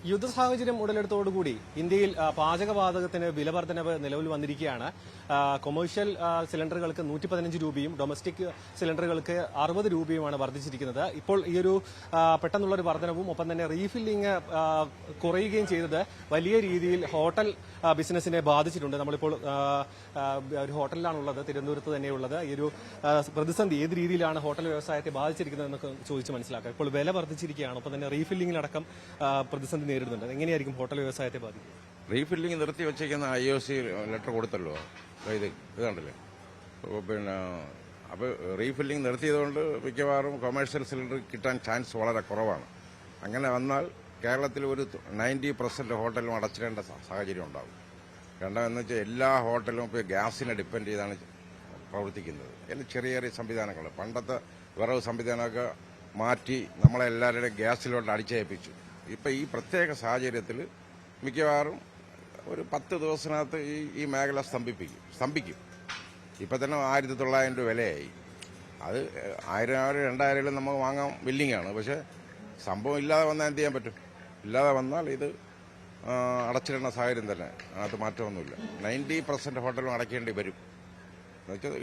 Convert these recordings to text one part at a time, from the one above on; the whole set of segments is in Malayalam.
യുദ്ധ സാഹചര്യം ഉടലെടുത്തോടുകൂടി ഇന്ത്യയിൽ പാചകവാതകത്തിന് വിലവർദ്ധനവ് നിലവിൽ വന്നിരിക്കുകയാണ്. കൊമേഴ്ഷ്യൽ സിലിണ്ടറുകൾക്ക് 115 രൂപയും ഡൊമസ്റ്റിക് സിലിണ്ടറുകൾക്ക് 60 രൂപയുമാണ് വർദ്ധിച്ചിരിക്കുന്നത്. ഇപ്പോൾ ഈ ഒരു പെട്ടെന്നുള്ളൊരു വർധനവും ഒപ്പം തന്നെ റീഫില്ലിംഗ് കുറയുകയും ചെയ്തത് വലിയ രീതിയിൽ ഹോട്ടൽ ബിസിനസിനെ ബാധിച്ചിട്ടുണ്ട്. നമ്മളിപ്പോൾ ഒരു ഹോട്ടലിലാണുള്ളത്, തിരുവനന്തപുരത്ത് തന്നെയുള്ളത്. ഈ ഒരു പ്രതിസന്ധി ഏത് രീതിയിലാണ് ഹോട്ടൽ വ്യവസായത്തെ ബാധിച്ചിരിക്കുന്നതെന്നൊക്കെ ചോദിച്ച് മനസ്സിലാക്കാം. ഇപ്പോൾ വില വർദ്ധിച്ചിരിക്കുകയാണ്, ഒപ്പം തന്നെ റീഫില്ലിംഗിലടക്കം പ്രതിസന്ധി നേരിടുന്നുണ്ട്. എങ്ങനെയായിരിക്കും ഹോട്ടൽ വ്യവസായത്തെ ബാധിക്കുക? റീഫില്ലിംഗ് നിർത്തി വെച്ചേക്കുന്ന IOC ലെറ്റർ കൊടുത്തല്ലോ, ഇതുണ്ടല്ലേ. പിന്നെ അപ്പോൾ റീഫില്ലിംഗ് നിർത്തിയതുകൊണ്ട് മിക്കവാറും കൊമേഴ്ഷ്യൽ സിലിണ്ടർ കിട്ടാൻ ചാൻസ് വളരെ കുറവാണ്. അങ്ങനെ വന്നാൽ കേരളത്തിൽ ഒരു 90% ഹോട്ടലും അടച്ചിടേണ്ട സാഹചര്യം ഉണ്ടാകും. രണ്ടാമെന്ന് വെച്ചാൽ എല്ലാ ഹോട്ടലും ഇപ്പോൾ ഗ്യാസിനെ ഡിപ്പെൻഡ് ചെയ്താണ് പ്രവർത്തിക്കുന്നത്. ചെറിയ ചെറിയ സംവിധാനങ്ങൾ, പണ്ടത്തെ വിറവ് സംവിധാനമൊക്കെ മാറ്റി നമ്മളെല്ലാവരുടെയും ഗ്യാസിലോട്ട് അടിച്ചേൽപ്പിച്ചു. ഇപ്പം ഈ പ്രത്യേക സാഹചര്യത്തിൽ മിക്കവാറും ഒരു 10 ദിവസത്തിനകത്ത് ഈ മേഖല സ്തംഭിക്കും. ഇപ്പം തന്നെ 1900 രൂപ വിലയായി. അത് 1000 2000 നമുക്ക് വാങ്ങാൻ വില്ലിങ്ങാണ്. പക്ഷേ സംഭവം ഇല്ലാതെ വന്നാൽ എന്ത് ചെയ്യാൻ പറ്റും? ഇല്ലാതെ വന്നാൽ ഇത് അടച്ചിടുന്ന സാഹചര്യം തന്നെ, അതിനകത്ത് മാറ്റമൊന്നുമില്ല. 90% ഹോട്ടലും അടയ്ക്കേണ്ടി വരും. എന്നുവെച്ചാൽ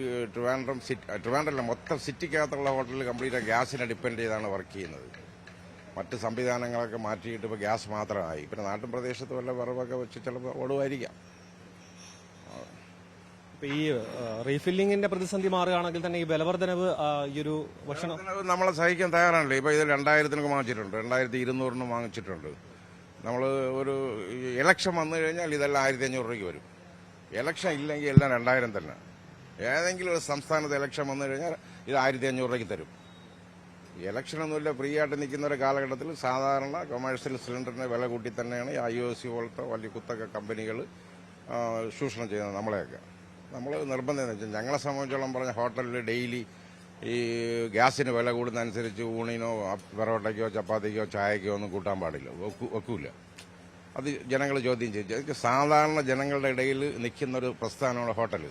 ട്രിവാൻഡ്രം മൊത്തം സിറ്റിക്കകത്തുള്ള ഹോട്ടലിൽ കംപ്ലീറ്റ് ഗ്യാസിനെ ഡിപ്പെൻഡ് ചെയ്താണ് വർക്ക് ചെയ്യുന്നത്. മറ്റ് സംവിധാനങ്ങളൊക്കെ മാറ്റിയിട്ട് ഇപ്പോൾ ഗ്യാസ് മാത്രമായി. പിന്നെ നാട്ടിൻ പ്രദേശത്ത് വല്ല വിറവൊക്കെ വെച്ച് ചിലപ്പോൾ ഓടുമായിരിക്കാം. ഈ റീഫില്ലിംഗിന്റെ പ്രതിസന്ധി മാറുകയാണെങ്കിൽ തന്നെ ഈ വിലവർദ്ധനവ് ഈ ഒരു ഭക്ഷണം നമ്മളെ സഹിക്കാൻ തയ്യാറാണല്ലോ. ഇപ്പോൾ ഇത് 2000 വാങ്ങിച്ചിട്ടുണ്ട്, 2200 വാങ്ങിച്ചിട്ടുണ്ട്. നമ്മൾ ഒരു ഇലക്ഷൻ വന്നു കഴിഞ്ഞാൽ ഇതെല്ലാം 1500 രൂപയ്ക്ക് വരും. ഇലക്ഷൻ ഇല്ലെങ്കിൽ എല്ലാം 2000 തന്നെ. ഏതെങ്കിലും ഒരു സംസ്ഥാനത്ത് ഇലക്ഷൻ വന്നു കഴിഞ്ഞാൽ ഇത് 1500 രൂപയ്ക്ക് തരും. ഇലക്ഷനൊന്നുമില്ല, ഫ്രീ ആയിട്ട് നിൽക്കുന്ന ഒരു കാലഘട്ടത്തിൽ സാധാരണ കൊമേഴ്ഷ്യൽ സിലിണ്ടറിന് വില കൂട്ടി തന്നെയാണ് ഈ IOC പോലത്തെ വലിയ കുത്തക കമ്പനികൾ ചൂഷണം ചെയ്യുന്നത് നമ്മളെയൊക്കെ. നമ്മൾ നിർബന്ധം എന്ന് വെച്ചാൽ ഞങ്ങളെ സംബന്ധിച്ചോളം പറഞ്ഞ ഹോട്ടലിൽ ഡെയിലി ഈ ഗ്യാസിന് വില കൂടുന്നതനുസരിച്ച് ഊണിനോ പൊറോട്ടയ്ക്കോ ചപ്പാത്തിക്കോ ചായക്കോ ഒന്നും കൂട്ടാൻ പാടില്ല, വെക്കൂല. അത് ജനങ്ങൾ ചോദ്യം ചെയ്തു. സാധാരണ ജനങ്ങളുടെ ഇടയിൽ നിൽക്കുന്നൊരു പ്രസ്ഥാനമാണ് ഹോട്ടൽ.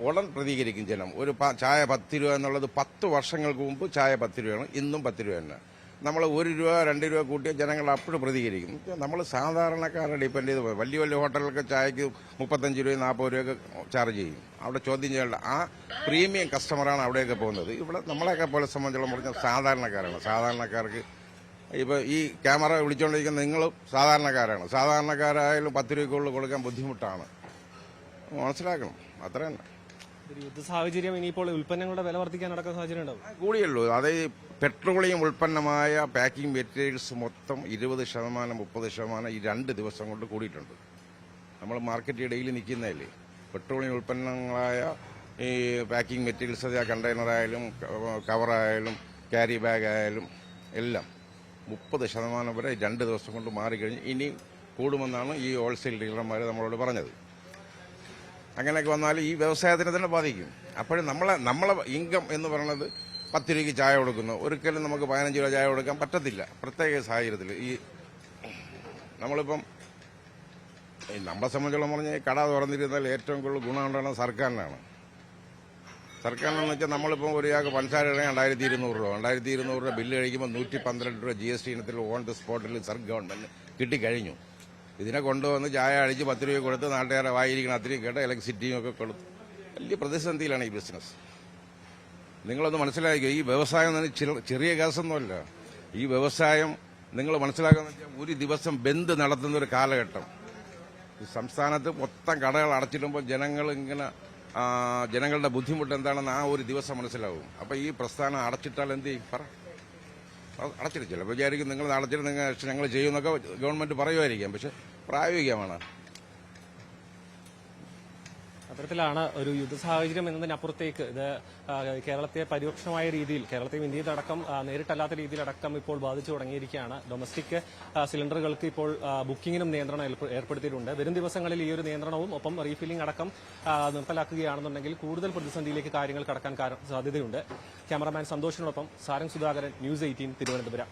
ഉടൻ പ്രതികരിക്കും ജനം. ഒരു ചായ 10 രൂപ എന്നുള്ളത് 10 വർഷങ്ങൾക്ക് മുമ്പ് ചായ 10 രൂപയാണ്, ഇന്നും 10 രൂപ തന്നെ. നമ്മൾ 1 രൂപ 2 രൂപ കൂട്ടിയ ജനങ്ങൾ അപ്പോഴും പ്രതികരിക്കും. നമ്മൾ സാധാരണക്കാരെ ഡിപ്പെൻഡ് ചെയ്ത് പോയി. വലിയ വലിയ ഹോട്ടലുകൾക്ക് ചായക്ക് 35 രൂപയും 40 രൂപയൊക്കെ ചാർജ് ചെയ്യും. അവിടെ ചോദ്യം ചെയ്യേണ്ട ആ പ്രീമിയം കസ്റ്റമറാണ് അവിടെയൊക്കെ പോകുന്നത്. ഇവിടെ നമ്മളെയൊക്കെ പോലെ സംബന്ധിച്ചോളം പറഞ്ഞാൽ സാധാരണക്കാരാണ്. സാധാരണക്കാർക്ക് ഇപ്പോൾ ഈ ക്യാമറ വിളിച്ചുകൊണ്ടിരിക്കുന്ന നിങ്ങളും സാധാരണക്കാരാണ്. സാധാരണക്കാരായാലും 10 രൂപയ്ക്കുള്ളിൽ കൊടുക്കാൻ ബുദ്ധിമുട്ടാണ്, മനസ്സിലാക്കണം. അത്ര തന്നെ. യുദ്ധ സാഹചര്യം ഇനിയിപ്പോൾ ഉൽപ്പന്നങ്ങളുടെ വില വർദ്ധിക്കാൻ നടക്കുന്ന സാഹചര്യം ഉണ്ടാവും. കൂടിയല്ലോ. അതായത് പെട്രോളിയം ഉൽപ്പന്നമായ പാക്കിംഗ് മെറ്റീരിയൽസ് മൊത്തം 20% 30% ഈ 2 ദിവസം കൊണ്ട് കൂടിയിട്ടുണ്ട്. നമ്മൾ മാർക്കറ്റ് ഡെയിലി നിൽക്കുന്നതല്ലേ. പെട്രോളിയം ഉൽപ്പന്നങ്ങളായ ഈ പാക്കിംഗ് മെറ്റീരിയൽസ്, കണ്ടെയ്നറായാലും കവറായാലും ക്യാരി ബാഗ് ആയാലും എല്ലാം 30% വരെ 2 ദിവസം കൊണ്ട് മാറിക്കഴിഞ്ഞ് ഇനി കൂടുമെന്നാണ് ഈ ഹോൾസെയിൽ ഡീലർമാർ നമ്മളോട് പറഞ്ഞത്. അങ്ങനെയൊക്കെ വന്നാൽ ഈ വ്യവസായത്തിനെ തന്നെ ബാധിക്കും. അപ്പോഴും നമ്മളെ ഇൻകം എന്ന് പറയുന്നത് 10 രൂപയ്ക്ക് ചായ കൊടുക്കുന്നു. ഒരിക്കലും നമുക്ക് 15 രൂപ ചായ കൊടുക്കാൻ പറ്റത്തില്ല. പ്രത്യേക സാഹചര്യത്തിൽ ഈ നമ്മളിപ്പം നമ്മളെ സംബന്ധിച്ചോളം പറഞ്ഞാൽ കട തുറന്നിരുന്നാൽ ഏറ്റവും കൂടുതൽ ഗുണമുണ്ടാകുന്നത് സർക്കാരിനാണ്. സർക്കാരിനെന്ന് വെച്ചാൽ നമ്മളിപ്പം ഒരാൾക്ക് പഞ്ചസാര 2200 രൂപ 2200 രൂപ ബില്ല് കഴിക്കുമ്പോൾ 112 രൂപ GST ഇനത്തിൽ ഓൺ ദ സ്പോട്ടിൽ ഗവൺമെന്റ് കിട്ടിക്കഴിഞ്ഞു. ഇതിനെ കൊണ്ടുവന്ന് ചായ അടിച്ച് 10 രൂപ കൊടുത്ത് നാട്ടുകാരെ വായിരിക്കണം അത്രയും കേട്ട് ഇലക്ട്രിസിറ്റിയും ഒക്കെ കൊടുത്ത് വലിയ പ്രതിസന്ധിയിലാണ് ഈ ബിസിനസ്. നിങ്ങളൊന്ന് മനസ്സിലാക്കുക, ഈ വ്യവസായം ചെറിയ കേസൊന്നുമല്ല. ഈ വ്യവസായം നിങ്ങൾ മനസ്സിലാക്കാന്ന് വെച്ചാൽ ഒരു ദിവസം ബന്ദ് നടത്തുന്ന ഒരു കാലഘട്ടം. ഈ സംസ്ഥാനത്ത് മൊത്തം കടകൾ അടച്ചിടുമ്പോൾ ജനങ്ങളുടെ ബുദ്ധിമുട്ട് എന്താണെന്ന് ആ ഒരു ദിവസം മനസ്സിലാവും. അപ്പൊ ഈ പ്രസ്ഥാനം അടച്ചിട്ടാൽ എന്ത് ചെയ്യും? പറ, അടച്ചിട്ട് ചിലപ്പോൾ വിചാരിക്കും നിങ്ങൾ അടച്ചിട്ട് ഞങ്ങൾ ചെയ്യുമെന്നൊക്കെ ഗവൺമെന്റ് പറയുമായിരിക്കാം. പക്ഷെ പ്രായോഗികമാണ്. അത്തരത്തിലാണ് ഒരു യുദ്ധ സാഹചര്യം എന്നതിനപ്പുറത്തേക്ക് ഇത് കേരളത്തെ പരോക്ഷമായ രീതിയിൽ, കേരളത്തെയും ഇന്ത്യയിലടക്കം നേരിട്ടല്ലാത്ത രീതിയിലടക്കം ഇപ്പോൾ ബാധിച്ചു തുടങ്ങിയിരിക്കുകയാണ്. ഡൊമസ്റ്റിക് സിലിണ്ടറുകൾക്ക് ഇപ്പോൾ ബുക്കിങ്ങിനും നിയന്ത്രണം ഏർപ്പെടുത്തിയിട്ടുണ്ട്. വരും ദിവസങ്ങളിൽ ഈ ഒരു നിയന്ത്രണവും ഒപ്പം റീഫില്ലിംഗ് അടക്കം നിർത്തലാക്കുകയാണെന്നുണ്ടെങ്കിൽ കൂടുതൽ പ്രതിസന്ധിയിലേക്ക് കാര്യങ്ങൾ കടക്കാൻ സാധ്യതയുണ്ട്. ക്യാമറാമാൻ സന്തോഷിനോടൊപ്പം സാരംഗ് സുധാകരൻ, News 18 തിരുവനന്തപുരം.